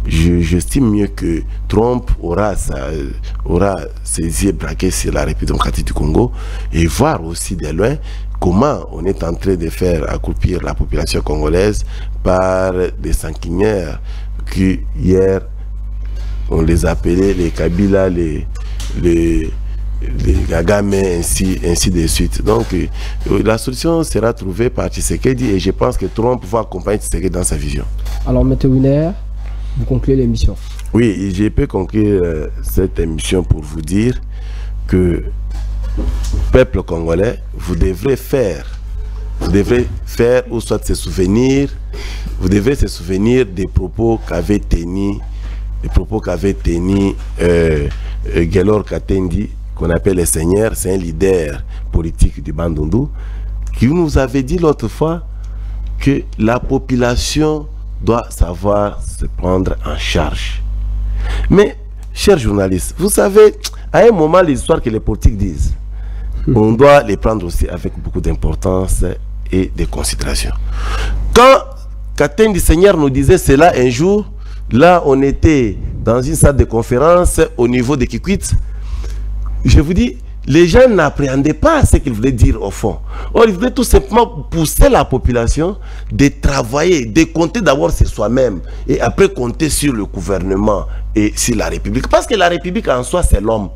j'estime mieux que Trump aura ses yeux braqués sur la République démocratique du Congo et voir aussi de loin comment on est en train de faire accroupir la population congolaise par des sanguinaires qui hier on les appelait les Kabila, les Kagame, ainsi de suite. Donc la solution sera trouvée par Tshisekedi et je pense que Trump va accompagner Tshisekedi dans sa vision. Alors M. Winer, vous concluez l'émission. Oui, je peux conclure cette émission pour vous dire que peuple congolais, vous devrez faire ou soit se souvenir, vous devrez se souvenir des propos qu'avait tenu Gelor Katendi, qu'on appelle le Seigneur, c'est un leader politique du Bandundu, qui nous avait dit l'autre fois que la population doit savoir se prendre en charge. Mais, chers journalistes, vous savez, à un moment, les histoires que les politiques disent, on doit les prendre aussi avec beaucoup d'importance et de considération. Quand Katendi Seigneur nous disait cela un jour, là, on était dans une salle de conférence au niveau de Kikwit. Je vous dis, les gens n'appréhendaient pas ce qu'il voulait dire au fond. Or, il voulait tout simplement pousser la population de travailler, de compter d'abord sur soi-même et après compter sur le gouvernement et sur la République. Parce que la République en soi, c'est l'homme.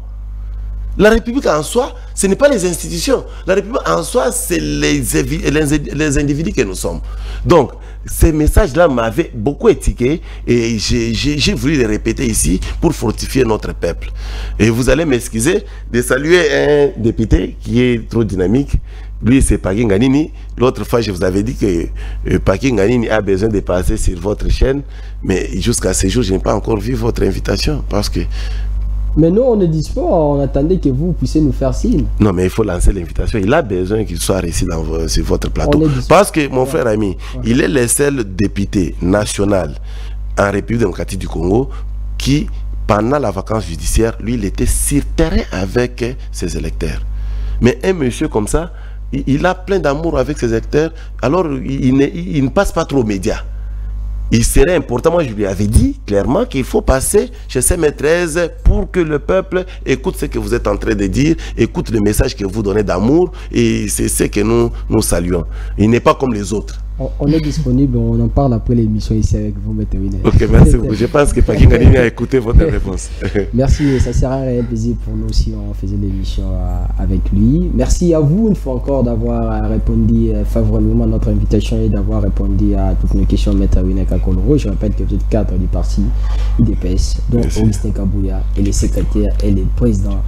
La République en soi, ce n'est pas les institutions. La République en soi, c'est les individus que nous sommes. Donc, ces messages-là m'avaient beaucoup étiqué et j'ai voulu les répéter ici pour fortifier notre peuple. Et vous allez m'excuser de saluer un député qui est trop dynamique. Lui, c'est Paki Nganini. L'autre fois, je vous avais dit que Paki Nganini a besoin de passer sur votre chaîne. Mais jusqu'à ce jour, je n'ai pas encore vu votre invitation parce que... Mais nous, on ne dit pas, on attendait que vous puissiez nous faire signe. Non, mais il faut lancer l'invitation. Il a besoin qu'il soit ici sur votre plateau. Parce que, mon frère ami, il est le seul député national en République démocratique du Congo qui, pendant la vacance judiciaire, lui, il était sur terrain avec ses électeurs. Mais un monsieur comme ça, il a plein d'amour avec ses électeurs, alors il ne passe pas trop aux médias. Il serait important, moi je lui avais dit clairement qu'il faut passer chez ces maîtresses pour que le peuple écoute ce que vous êtes en train de dire, écoute le message que vous donnez d'amour et c'est ce que nous saluons. Il n'est pas comme les autres. On est disponible, on en parle après l'émission ici avec vous, M. Winer. Ok, merci beaucoup. Je pense que Paki Nganini a écouté votre réponse. Merci, ça sera un plaisir pour nous aussi, on faisait l'émission avec lui. Merci à vous une fois encore d'avoir répondu favorablement à notre invitation et d'avoir répondu à toutes nos questions, M. Winer Kakoloro. Je rappelle que vous êtes cadre du parti IDPS, dont Augustin Kabouya est le secrétaire et le président.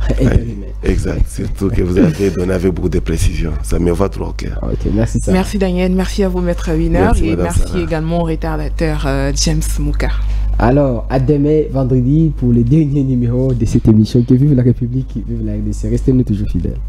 Exact, surtout que vous avez donné avec beaucoup de précision. Ça me va trop au cœur. Ok, merci. Merci Daniel, merci à vous, M. Winer, merci, et merci également au retardateur James Mouka. Alors, à demain, vendredi, pour le dernier numéro de cette émission. Que vive la République, vive la RDC. Restez-nous toujours fidèles.